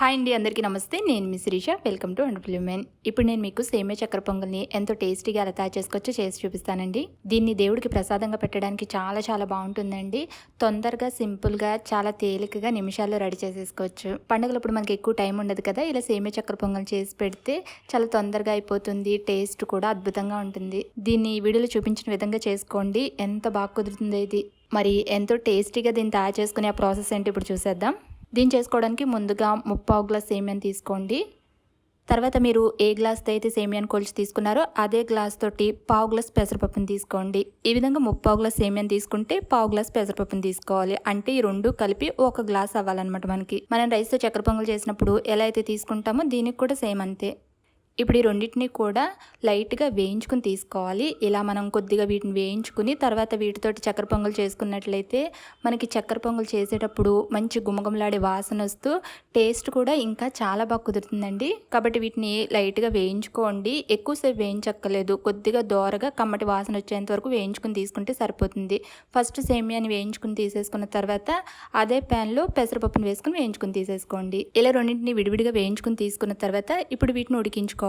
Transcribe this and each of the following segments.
Hi అండి, అందరికీ నమస్తే. నేను మీ Sirisha. Welcome to wonderful women. ఇప్పుడు నేను మీకు సేమియా చక్కెర పొంగల్ని ఎంతో టేస్టీగా ఎలా తయారు చేసుకోవచ్చో చేసి చూపిస్తానండి. దీన్ని దేవుడికి ప్రసాదంగా పెట్టడానికి చాలా బాగుంటుందండి. తొందరగా సింపుల్గా చాలా తేలికగా నిమిషాల్లో రెడీ చేసేసుకోవచ్చు. పండుగలప్పుడు మనకి ఎక్కువ టైం ఉండదు కదా, ఇలా సేమియా చక్కెర పొంగల్ చేసి పెడితే చాలా తొందరగా అయిపోతుంది. టేస్ట్ కూడా అద్భుతంగా ఉంటుంది. దీన్ని వీడియోలో చూపించిన విధంగా చేసుకోండి, ఎంత బాగా కుదురుతుందో ఇది. మరి ఎంతో టేస్టీగా దీన్ని తయారు చేసుకునే ఆ ప్రాసెస్ ఏంటి ఇప్పుడు చూసేద్దాం. దీన్ని చేసుకోవడానికి ముందుగా 3/4 గ్లాస్ సేమియాని తీసుకోండి. తర్వాత మీరు ఏ గ్లాస్తో అయితే సేమియాని కొలిచి తీసుకున్నారో అదే గ్లాస్ తోటి 1/4 గ్లాస్ పెసరపప్పుని తీసుకోండి. ఈ విధంగా 3/4 గ్లాస్ సేమియాని తీసుకుంటే 1/4 గ్లాస్ పెసరపప్పుని తీసుకోవాలి. అంటే ఈ రెండు కలిపి 1 గ్లాస్ అవ్వాలన్నమాట. మనం రైస్తో చక్కెర పొంగల్ చేసినప్పుడు ఎలా అయితే తీసుకుంటామో దీనికి కూడా సేమ్ అంతే. ఇప్పుడు ఈ రెండింటిని కూడా లైట్గా వేయించుకుని తీసుకోవాలి. ఇలా మనం కొద్దిగా వీటిని వేయించుకుని తర్వాత వీటితోటి చక్కెర పొంగల్ చేసుకున్నట్లయితే మనకి చక్కెర పొంగల్ చేసేటప్పుడు మంచి గుమగుమలాడే వాసన వస్తూ టేస్ట్ కూడా ఇంకా చాలా బాగా కుదురుతుందండి. కాబట్టి వీటిని లైట్గా వేయించుకోండి. ఎక్కువసేపు వేయించక్కర్లేదు, కొద్దిగా దోరగా కమ్మటి వాసన వచ్చేంత వరకు వేయించుకుని తీసుకుంటే సరిపోతుంది. ఫస్ట్ సేమియాని వేయించుకుని తీసేసుకున్న తర్వాత అదే ప్యాన్లో పెసరపప్పును వేసుకుని వేయించుకుని తీసేసుకోండి. ఇలా రెండింటిని విడివిడిగా వేయించుకుని తీసుకున్న తర్వాత ఇప్పుడు వీటిని ఉడికించుకోవాలి.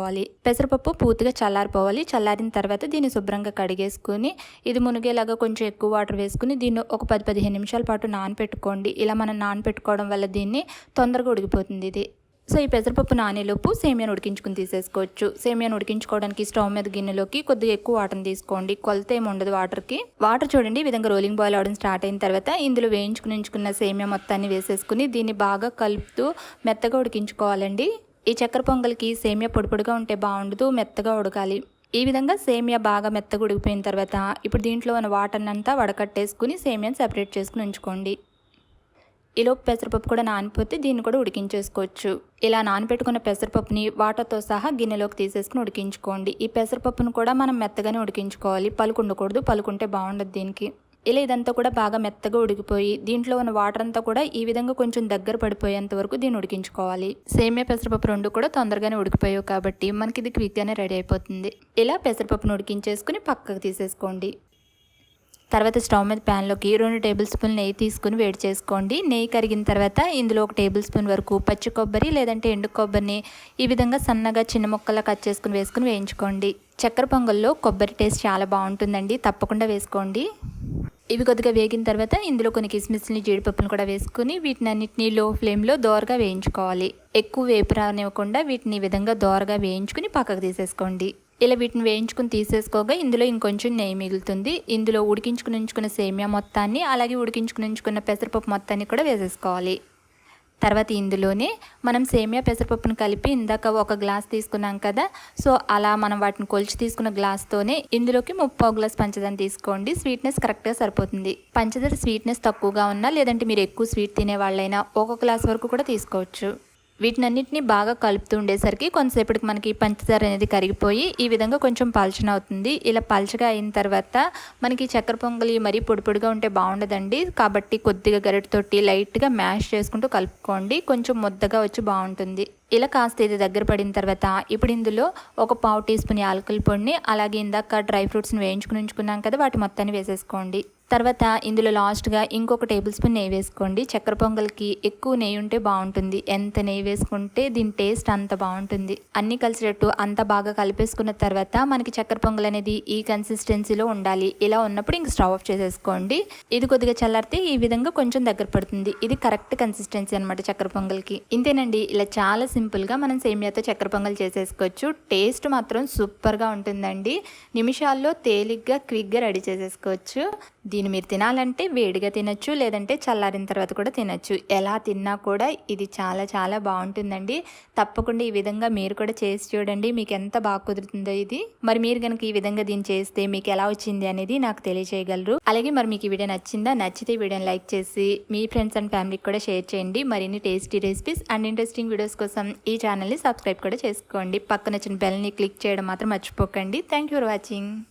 పెసరపప్పు పూర్తిగా చల్లారిపోవాలి. చల్లారిన తర్వాత దీన్ని శుభ్రంగా కడిగేసుకుని ఇది మునిగేలాగా కొంచెం ఎక్కువ వాటర్ వేసుకుని దీన్ని ఒక 10-15 నిమిషాల పాటు నానపెట్టుకోండి. ఇలా మనం నానపెట్టుకోవడం వల్ల దీన్ని తొందరగా ఉడికిపోతుంది ఇది. సో ఈ పెసరపప్పు నానేలోపు సేమియాను ఉడికించుకుని తీసేసుకోవచ్చు. సేమియాను ఉడికించుకోవడానికి స్టవ్ మీద గిన్నెలోకి కొద్దిగా ఎక్కువ వాటర్ని తీసుకోండి. కొలత ఏమి ఉండదు వాటర్కి. వాటర్ చూడండి ఈ విధంగా రోలింగ్ బాయిల్ అవడం స్టార్ట్ అయిన తర్వాత ఇందులో వేయించుకుని ఉంచుకున్న సేమియా మొత్తాన్ని వేసేసుకుని దీన్ని బాగా కలుపుతూ మెత్తగా ఉడికించుకోవాలండి. ఈ చక్కెర పొంగల్కి సేమియా పొడిగా ఉంటే బాగుండదు, మెత్తగా ఉడకాలి. ఈ విధంగా సేమియా బాగా మెత్తగా ఉడికిపోయిన తర్వాత ఇప్పుడు దీంట్లో ఉన్న వాటర్ని అంతా వడకట్టేసుకుని సేమియాని సెపరేట్ చేసుకుని ఉంచుకోండి. ఈలోపు పెసరపప్పు కూడా నానిపోతే దీన్ని కూడా ఉడికించేసుకోవచ్చు. ఇలా నానబెట్టుకున్న పెసరపప్పుని వాటర్తో సహా గిన్నెలోకి తీసేసుకుని ఉడికించుకోండి. ఈ పెసరపప్పును కూడా మనం మెత్తగానే ఉడికించుకోవాలి, పలుకు ఉండకూడదు. పలుకుంటే బాగుండదు దీనికి. ఇలా ఇదంతా కూడా బాగా మెత్తగా ఉడికిపోయి దీంట్లో ఉన్న వాటర్ అంతా కూడా ఈ విధంగా కొంచెం దగ్గర పడిపోయేంత వరకు దీన్ని ఉడికించుకోవాలి. సేమియా పెసరపప్పు రెండు కూడా తొందరగానే ఉడికిపోయావు కాబట్టి మనకి ఇది క్విక్గానే రెడీ అయిపోతుంది. ఇలా పెసరపప్పును ఉడికించేసుకుని పక్కకు తీసేసుకోండి. తర్వాత స్టవ్ మీద ప్యాన్లోకి 2 టేబుల్ స్పూన్లు నెయ్యి తీసుకుని వేడి చేసుకోండి. నెయ్యి కరిగిన తర్వాత ఇందులో 1 టేబుల్ స్పూన్ వరకు పచ్చి కొబ్బరి లేదంటే ఎండు కొబ్బరిని ఈ విధంగా సన్నగా చిన్న ముక్కలా కట్ చేసుకుని వేసుకుని వేయించుకోండి. చక్కెర పొంగల్లో కొబ్బరి టేస్ట్ చాలా బాగుంటుందండి, తప్పకుండా వేసుకోండి. ఇవి కొద్దిగా వేగిన తర్వాత ఇందులో కొన్ని కిస్మిస్ని జీడిపప్పును కూడా వేసుకుని వీటిని అన్నిటినీ లో ఫ్లేమ్లో దోరగా వేయించుకోవాలి. ఎక్కువ వేపు రానివ్వకుండా వీటిని ఈ విధంగా దోరగా వేయించుకుని పక్కకు తీసేసుకోండి. ఇలా వీటిని వేయించుకుని తీసేసుకోగా ఇందులో ఇంకొంచెం నెయ్యి మిగులుతుంది. ఇందులో ఉడికించుకుని ఉంచుకున్న సేమియా మొత్తాన్ని అలాగే ఉడికించుకుని ఉంచుకున్న పెసరపప్పు మొత్తాన్ని కూడా వేసేసుకోవాలి. తర్వాత ఇందులోనే మనం సేమియా పెసరపప్పును కలిపి ఇందాక 1 గ్లాస్ తీసుకున్నాం కదా, సో అలా మనం వాటిని కొలిచి తీసుకున్న గ్లాస్తోనే ఇందులోకి 3/4 గ్లాస్ పంచదార తీసుకోండి. స్వీట్నెస్ కరెక్ట్గా సరిపోతుంది. పంచదార స్వీట్నెస్ తక్కువగా ఉన్నా లేదంటే మీరు ఎక్కువ స్వీట్ తినే వాళ్ళైనా 1 గ్లాస్ వరకు కూడా తీసుకోవచ్చు. వీటినన్నింటినీ బాగా కలుపుతూ ఉండేసరికి కొంతసేపటికి మనకి పంచదార అనేది కరిగిపోయి ఈ విధంగా కొంచెం పల్చన అవుతుంది. ఇలా పల్చగా అయిన తర్వాత మనకి చక్కెర పొంగలి మరీ పొడిగా ఉంటే బాగుండదండి. కాబట్టి కొద్దిగా గరిటెతోటి లైట్గా మ్యాష్ చేసుకుంటూ కలుపుకోండి, కొంచెం ముద్దగా వచ్చి బాగుంటుంది. ఇలా కాస్త ఇది దగ్గర పడిన తర్వాత ఇప్పుడు ఇందులో 1/4 టీ స్పూన్ యాలకుల పొడిని అలాగే ఇందాక డ్రై ఫ్రూట్స్ని వేయించుకుని ఉంచుకున్నాం కదా, వాటి మొత్తాన్ని వేసేసుకోండి. తర్వాత ఇందులో లాస్ట్గా ఇంకొక టేబుల్ స్పూన్ నెయ్యి వేసుకోండి. చక్కెర పొంగల్కి ఎక్కువ నెయ్యి ఉంటే బాగుంటుంది. ఎంత నెయ్యి వేసుకుంటే దీని టేస్ట్ అంత బాగుంటుంది. అన్నీ కలిసేటట్టు అంత బాగా కలిపేసుకున్న తర్వాత మనకి చక్కెర పొంగల్ అనేది ఈ కన్సిస్టెన్సీలో ఉండాలి. ఇలా ఉన్నప్పుడు ఇంక స్టవ్ ఆఫ్ చేసేసుకోండి. ఇది కొద్దిగా చల్లారితే ఈ విధంగా కొంచెం దగ్గర పడుతుంది. ఇది కరెక్ట్ కన్సిస్టెన్సీ అనమాట చక్కెర పొంగల్కి. ఇంతేనండి, ఇలా చాలా సింపుల్గా మనం సేమియాతో చక్కెర పొంగల్ చేసేసుకోవచ్చు. టేస్ట్ మాత్రం సూపర్గా ఉంటుందండి. నిమిషాల్లో తేలిగ్గా క్విక్గా రెడీ చేసేసుకోవచ్చు. దీన్ని మీరు తినాలంటే వేడిగా తినచ్చు, లేదంటే చల్లారిన తర్వాత కూడా తినచ్చు. ఎలా తిన్నా కూడా ఇది చాలా బాగుంటుందండి. తప్పకుండా ఈ విధంగా మీరు కూడా చేసి చూడండి, మీకు ఎంత బాగా కుదురుతుందో ఇది. మరి మీరు కనుక ఈ విధంగా దీన్ని చేస్తే మీకు ఎలా వచ్చింది అనేది నాకు తెలియజేయగలరు. అలాగే మరి మీకు ఈ వీడియో నచ్చిందా? నచ్చితే వీడియోని లైక్ చేసి మీ ఫ్రెండ్స్ అండ్ ఫ్యామిలీకి కూడా షేర్ చేయండి. మరిన్ని tasty recipes and interesting videos కోసం ఈ ఛానల్ని సబ్స్క్రైబ్ కూడా చేసుకోండి. పక్కన వచ్చిన బెల్ని క్లిక్ చేయడం మాత్రం మర్చిపోకండి. Thank you for watching.